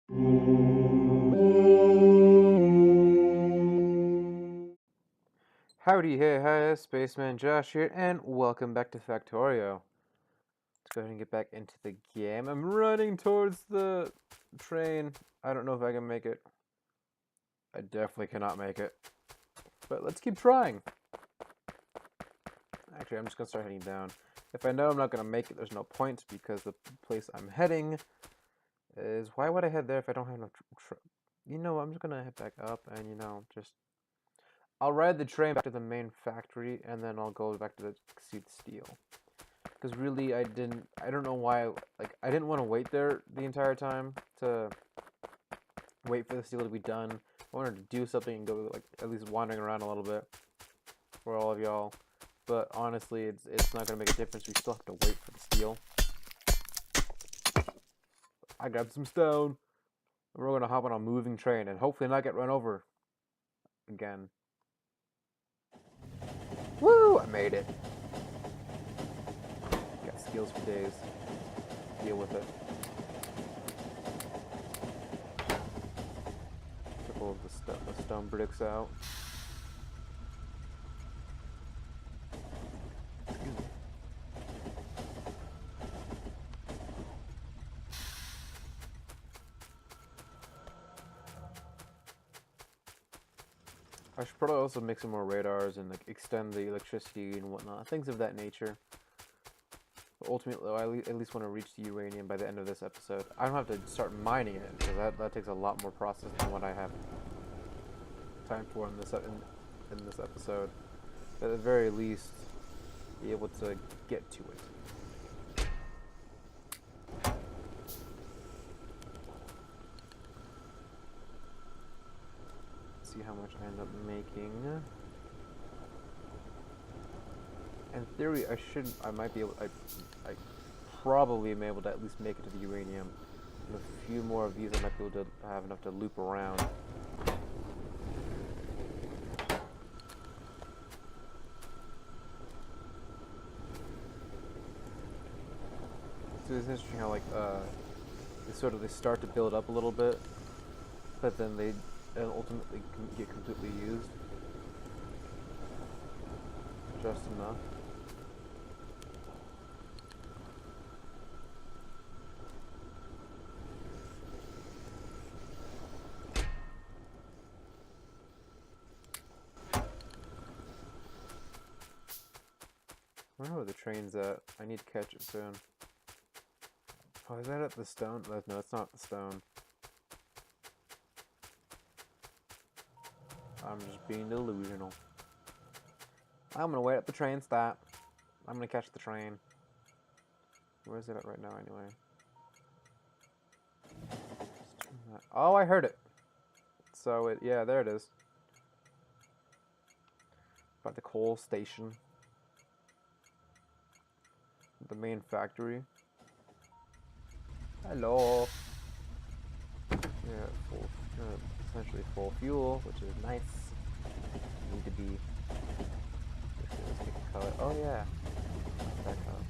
Howdy, hey, hi, Spaceman Josh here, and welcome back to Factorio. Let's go ahead and get back into the game. I'm running towards the train. I don't know if I can make it. I definitely cannot make it. But let's keep trying. Actually, I'm just going to start heading down. If I know I'm not going to make it, there's no point, because the place I'm heading is... Why would I head there if I don't have enough... You know, I'm just going to head back up and, just... I'll ride the train back to the main factory, and then I'll go back to see the steel. Because really, I don't know why, I didn't want to wait there the entire time to wait for the steel to be done. I wanted to do something and go, at least wandering around a little bit for all of y'all. But honestly, it's not going to make a difference. We still have to wait for the steel. I grabbed some stone. And we're going to hop on a moving train and hopefully not get run over again. Woo! I made it. Got skills for days. Deal with it. Took all of the stone bricks out. I should probably also make some more radars and extend the electricity and whatnot, things of that nature. But ultimately, I at least want to reach the uranium by the end of this episode. I don't have to start mining it, because that takes a lot more process than what I have time for in this episode. But at the very least, be able to get to it. See how much I end up making. In theory, I might be able, I probably am able to at least make it to the uranium. And a few more of these I might be able to have enough to loop around. So it's interesting how they start to build up a little bit, but then they ultimately get completely used. Just enough. I don't know where the train's at. I need to catch it soon. Oh, is that at the stone? No, it's not the stone. I'm just being delusional. I'm gonna wait at the train stop. I'm gonna catch the train. Where is it at right now, anyway? Oh, I heard it. So yeah, there it is. By the coal station. The main factory. Hello. Yeah, essentially full fuel, which is nice. Need to be. Let's pick a color. Oh yeah, that color.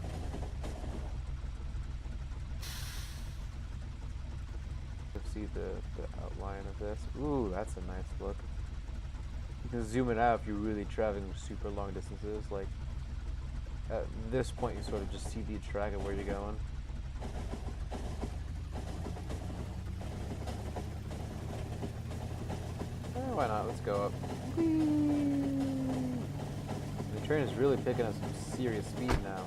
Let's see the outline of this. Ooh, that's a nice look. You can zoom it out if you're really traveling super long distances. Like at this point, you sort of just see the track of where you're going. Why not? Let's go up. Whee! The train is really picking up some serious speed now.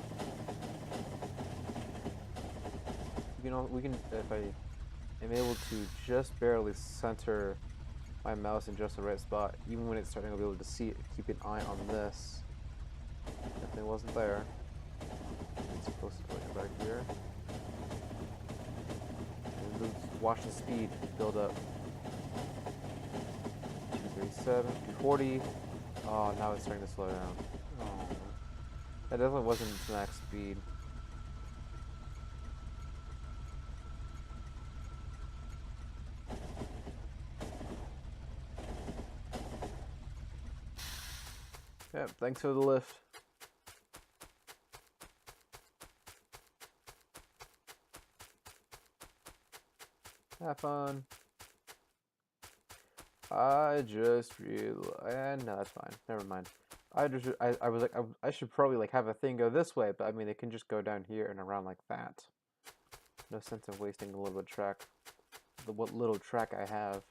We can, if I am able to just barely center my mouse in just the right spot, even when it's starting to be able to see it, keep an eye on this. If it wasn't there, it's supposed to go back here. And watch the speed build up. 237, 240. Oh, now it's starting to slow down. Oh, that definitely wasn't its max speed. Yeah, thanks for the lift. Have fun. I just realized, no, that's fine. Never mind. I was like, I should probably like have a thing go this way, but I mean, it can just go down here and around like that. No sense of wasting a little bit of track, what little track I have.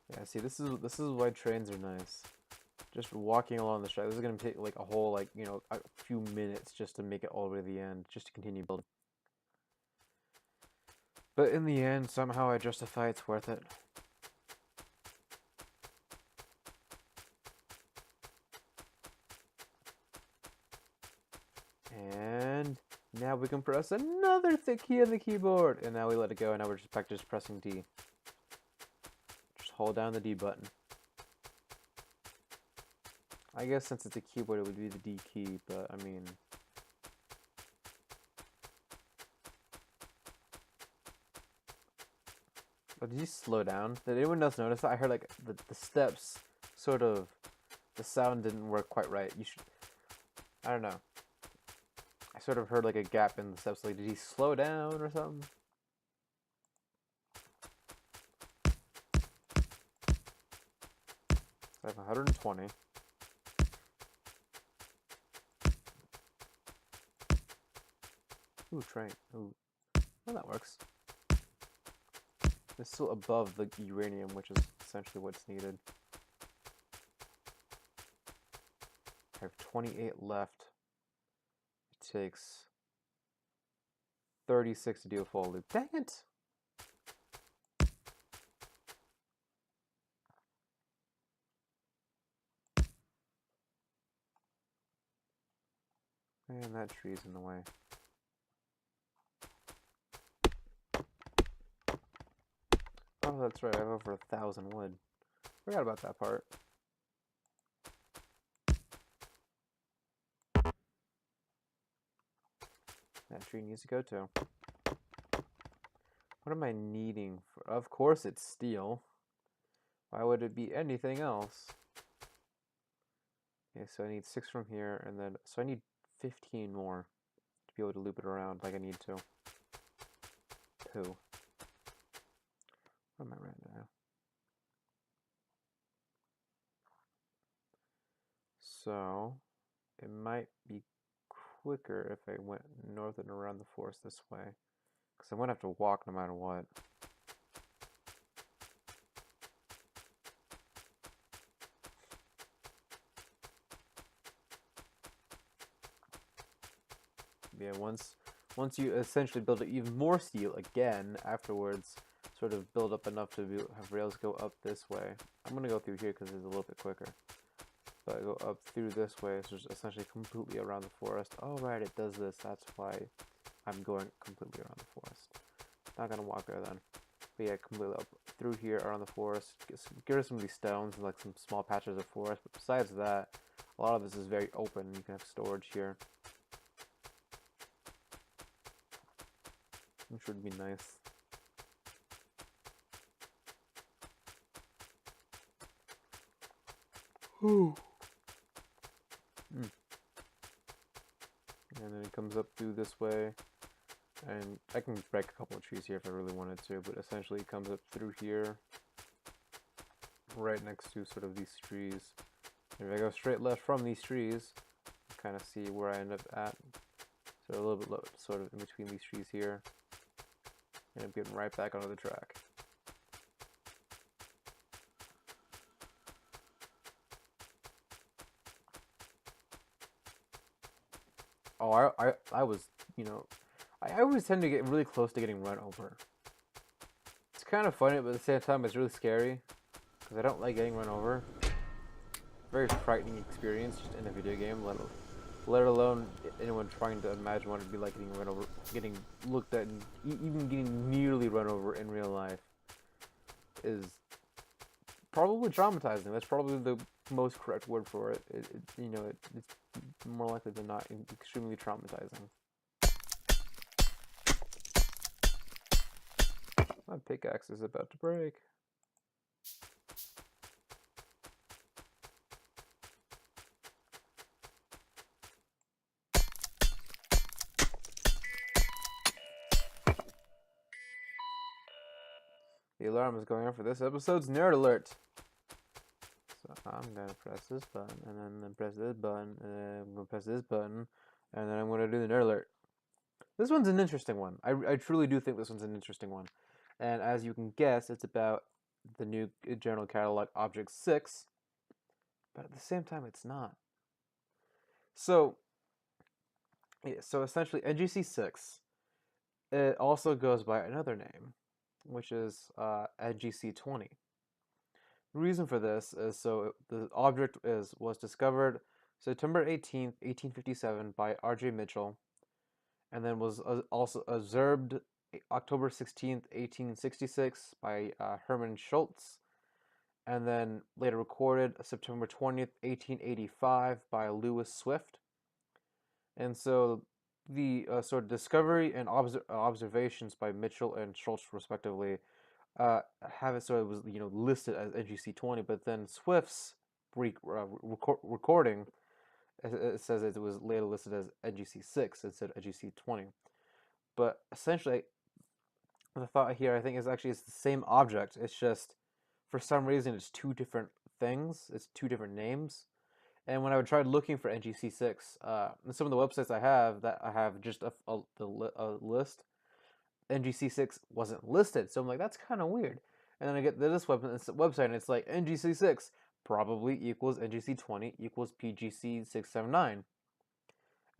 Yeah, see, this is why trains are nice. Just walking along the track. This is gonna take like a whole like a few minutes just to make it all the way to the end, just to continue building. But in the end, somehow I justify it's worth it. And now we can press another key on the keyboard, and now we let it go, and now we're just back to just pressing D. Just hold down the D button. I guess since it's a keyboard, it would be the D key, but I mean... Oh, did you slow down? Did anyone else notice that? I heard like the steps, sort of, the sound didn't work quite right. You should... I don't know. I sort of heard like a gap in the steps, like did he slow down or something? So I have 120. Ooh, train. Ooh. Well, that works. It's still above the uranium, which is essentially what's needed. I have 28 left. It takes 36 to do a full loop. Dang it! Man, that tree's in the way. Oh, that's right, I have over 1,000 wood. Forgot about that part. That tree needs to go too. What am I needing for? Of course it's steel. Why would it be anything else? Okay, so I need 6 from here, and then... So I need 15 more to be able to loop it around like I need to. 2. Where am I right now? So, it might be quicker if I went north and around the forest this way. Because I'm going to have to walk no matter what. Yeah, once you essentially build even more steel again afterwards, sort of build up enough to have rails go up this way. I'm going to go through here because it's a little bit quicker. But I go up through this way, so it's essentially completely around the forest. Oh, right, it does this. That's why I'm going completely around the forest. Not going to walk there then. But yeah, completely up through here around the forest. Get rid of some of these stones and like some small patches of forest. But besides that, a lot of this is very open. You can have storage here, which would be nice. Ooh. And then it comes up through this way, and I can break a couple of trees here if I really wanted to, but essentially it comes up through here, right next to sort of these trees. If I go straight left from these trees, kind of see where I end up at. So a little bit sort of in between these trees here, and I'm getting right back onto the track. Oh, I was, I always tend to get really close to getting run over. It's kind of funny, but at the same time, it's really scary, because I don't like getting run over. Very frightening experience just in a video game, let alone anyone trying to imagine what it'd be like getting run over, getting looked at, and even getting nearly run over in real life is probably traumatizing. That's probably the most correct word for it. It's more likely than not extremely traumatizing. My pickaxe is about to break. The alarm is going off for this episode's Nerd Alert. So I'm gonna press this button, and then press this button, and then I'm gonna press this button, and then I'm gonna do the Nerd Alert. This one's an interesting one. I truly do think this one's an interesting one. And as you can guess, it's about the new General Catalog Object 6, but at the same time, it's not. So, yeah, so essentially, NGC 6, it also goes by another name, which is NGC 20. The reason for this is the object was discovered September 18th, 1857 by R.J. Mitchell, and then was also observed October 16th, 1866 by Hermann Schultz, and then later recorded September 20th, 1885 by Lewis Swift. And so the sort of discovery and observations by Mitchell and Schultz respectively have it so it was listed as NGC 20, but then Swift's recording it says it was later listed as NGC 6 instead of NGC 20. But essentially, the thought here I think is actually it's the same object. It's just for some reason it's two different things. It's two different names. And when I would try looking for NGC 6, some of the websites I have just a list. NGC 6 wasn't listed, so I'm like, that's kind of weird. And then I get to this website, and it's like NGC 6 probably equals NGC 20 equals PGC 679. And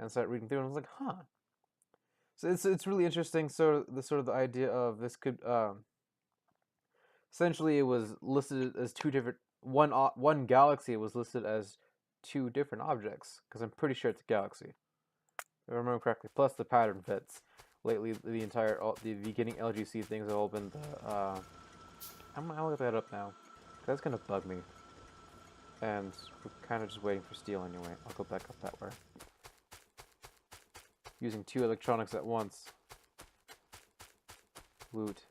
I started reading through, and I was like, huh. So it's really interesting. So the idea of this could essentially it was listed as two different one galaxy was listed as two different objects because I'm pretty sure it's a galaxy, if I remember correctly. Plus the pattern fits. Lately, the beginning LGC things have all been I'm gonna look that up now. That's gonna bug me. And we're kind of just waiting for steel anyway. I'll go back up that way. Using two electronics at once. Woot.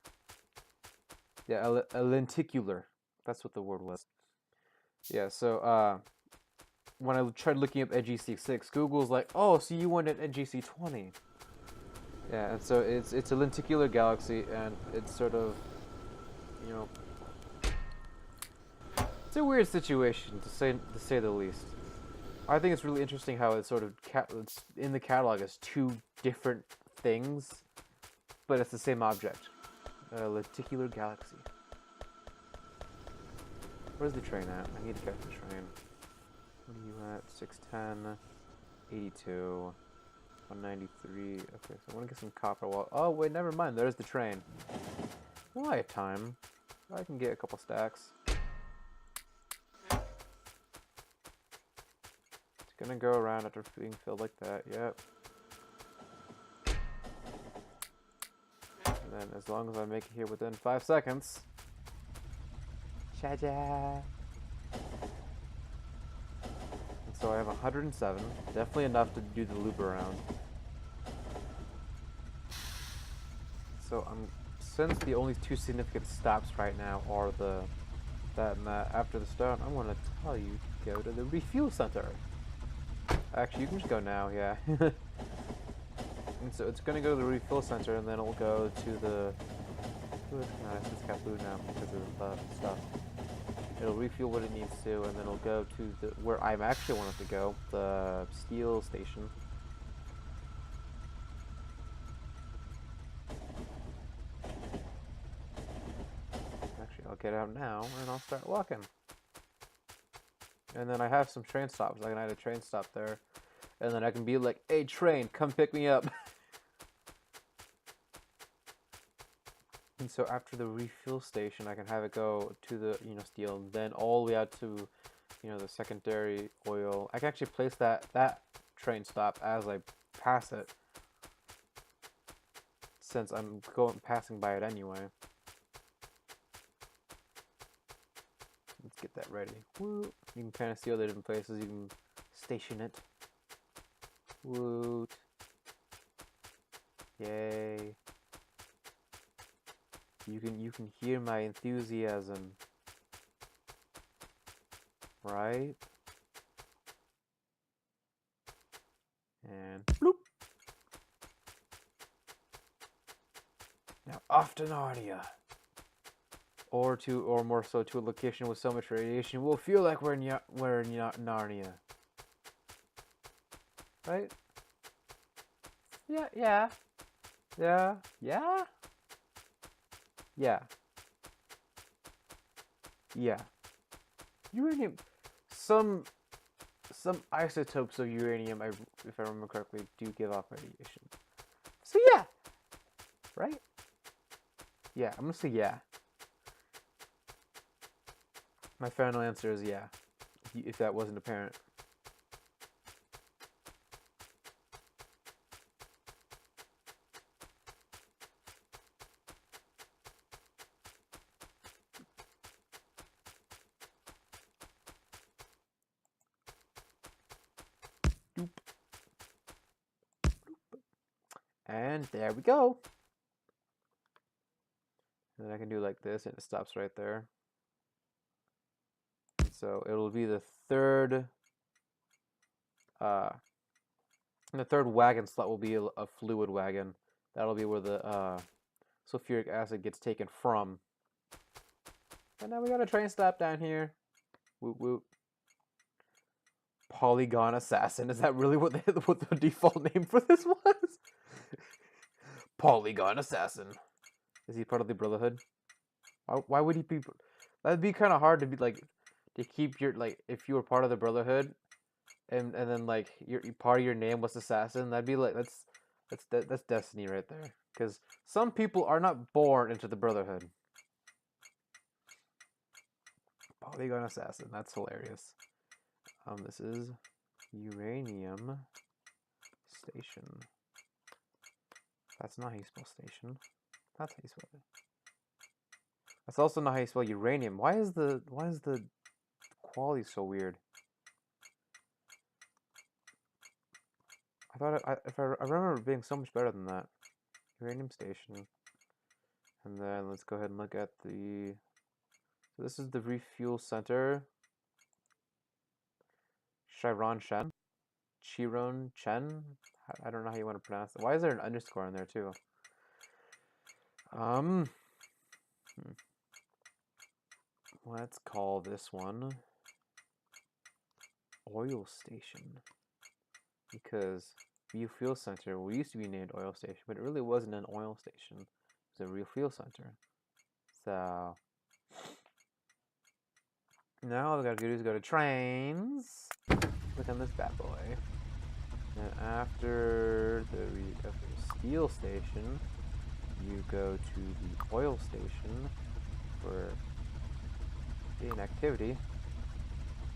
Yeah, a lenticular. That's what the word was. Yeah, so when I tried looking up NGC 6, Google's like, oh, so you wanted NGC 20. Yeah, and so it's a lenticular galaxy, and it's sort of, it's a weird situation to say the least. I think it's really interesting how it's sort of it's in the catalog as two different things, but it's the same object. A lenticular galaxy. Where's the train at? I need to catch the train. What are you at? 610, 82. 193. Okay, so I want to get some copper wall. Oh, wait, never mind. There's the train. Well, I have time. I can get a couple stacks. It's gonna go around after being filled like that. Yep. And then as long as I make it here within 5 seconds. Cha-cha! So I have 107, definitely enough to do the loop around. So since the only two significant stops right now are that and that after the start, I'm gonna tell you to go to the refuel center. Actually, you can just go now, yeah. And so it's gonna go to the refuel center, and then it'll go to the. It's got blue now because of the stuff. It'll refuel what it needs to, and then it'll go to where I actually want it to go, the steel station. Actually, I'll get out now, and I'll start walking. And then I have some train stops. I can add a train stop there, and then I can be like, "Hey, train, come pick me up." And so after the refuel station, I can have it go to the steel, and then all the way out to the secondary oil. I can actually place that train stop as I pass it, since I'm passing by it anyway. Let's get that ready. Woo! You can kind of see all the different places you can station it. Woot! Yay! You can hear my enthusiasm, right? And bloop. Now off to Narnia. or more so to a location with so much radiation, we'll feel like we're in Narnia. Right? Yeah, yeah. Yeah. Yeah? Yeah. Yeah. Uranium. Some isotopes of uranium, if I remember correctly, do give off radiation. So yeah. Right? Yeah, I'm gonna say yeah. My final answer is yeah, if that wasn't apparent. Doop. And there we go. And then I can do like this, and it stops right there. And so it'll be the third wagon slot will be a fluid wagon. That'll be where the sulfuric acid gets taken from. And now we got a train stop down here. Woot woot. Polygon Assassin. Is that really what the default name for this was? Polygon Assassin. Is he part of the Brotherhood? Why would he be? That'd be kind of hard to be like to keep your like if you were part of the Brotherhood, and then like your part of your name was Assassin. That'd be like that's destiny right there. Because some people are not born into the Brotherhood. Polygon Assassin. That's hilarious. This is uranium station. That's not how you spell station. That's how you spell it. That's also not how you spell uranium. Why is the quality so weird? I thought I remember it being so much better than that. Uranium station. And then let's go ahead and look at the. So this is the refuel center. Chiron Chen. Chiron Chen. I don't know how you want to pronounce it. Why is there an underscore in there too? Let's call this one oil station, because refuel center used to be named oil station, but it really wasn't an oil station. It was a refuel center. So now all we gotta do is go to trains. Click on this bad boy. And after the steel station, you go to the oil station for inactivity.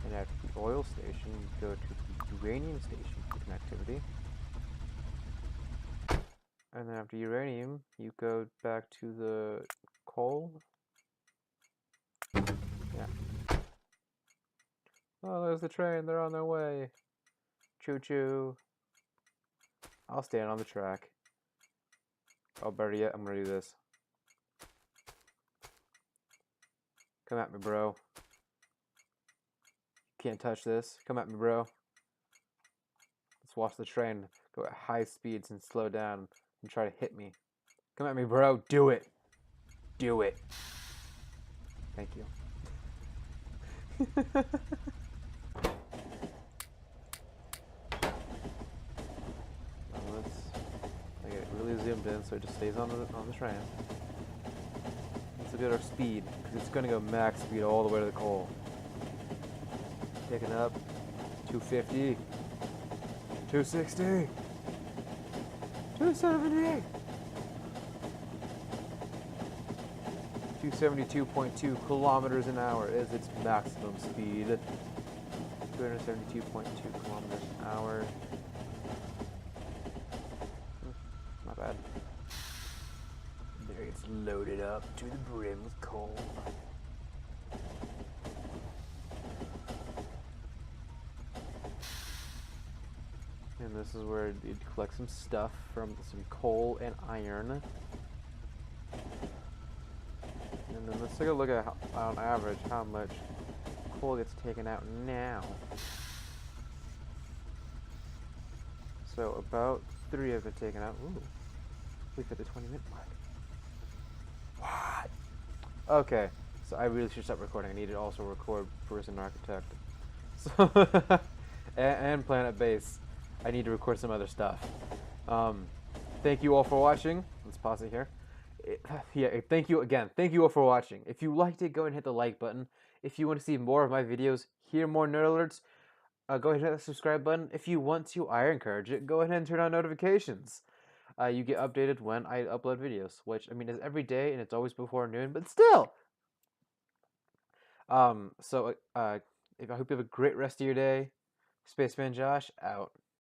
And after the oil station, you go to the uranium station for inactivity. And then after uranium, you go back to the coal. Yeah. Oh, there's the train. They're on their way. Choo-choo. I'll stand on the track. Oh, better yet, I'm gonna do this. Come at me, bro. Can't touch this. Come at me, bro. Let's watch the train go at high speeds and slow down and try to hit me. Come at me, bro. Do it. Do it. Thank you. I get really zoomed in so it just stays on the train. Let's look at our speed, because it's going to go max speed all the way to the coal. Picking up 250, 260, 270, 272.2 kilometers an hour is its maximum speed. 272.2 kilometers an hour. Not bad. There it's loaded up to the brim with coal. And this is where you'd collect some stuff from some coal and iron. And then let's take a look at, on average, how much coal gets taken out now. So about 3 have been taken out. Ooh, we've hit the 20-minute mark. What? Okay, So I really should stop recording. I need to also record Person Architect. So and Planet Base. I need to record some other stuff. Um, thank you all for watching. Let's pause it here. Yeah, thank you again. Thank you all for watching. If you liked it, go ahead and hit the like button. If you want to see more of my videos, hear more nerd alerts, go ahead and hit the subscribe button. If you want to, I encourage it. Go ahead and turn on notifications. You get updated when I upload videos, which I mean is every day and it's always before noon, but still. I hope you have a great rest of your day. Spaceman Josh out.